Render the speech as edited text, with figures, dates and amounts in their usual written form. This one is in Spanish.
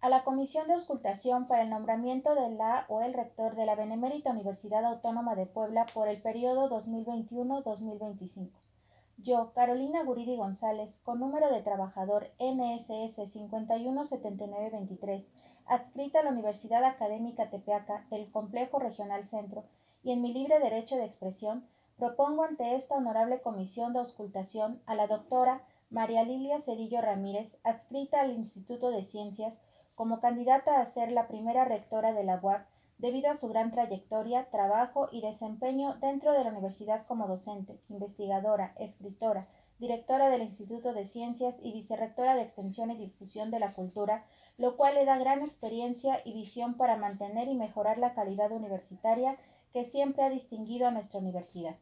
a la Comisión de Auscultación para el nombramiento de la o el rector de la Benemérita Universidad Autónoma de Puebla por el periodo 2021-2025. Yo, Carolina Guridi González, con número de trabajador NSS 517923, adscrita a la Universidad Académica Tepeaca del Complejo Regional Centro, y en mi libre derecho de expresión, propongo ante esta honorable comisión de auscultación a la doctora María Lilia Cedillo Ramírez, adscrita al Instituto de Ciencias, como candidata a ser la primera rectora de la UAP, debido a su gran trayectoria, trabajo y desempeño dentro de la universidad como docente, investigadora, escritora, directora del Instituto de Ciencias y vicerrectora de Extensión y Difusión de la Cultura, lo cual le da gran experiencia y visión para mantener y mejorar la calidad universitaria que siempre ha distinguido a nuestra universidad.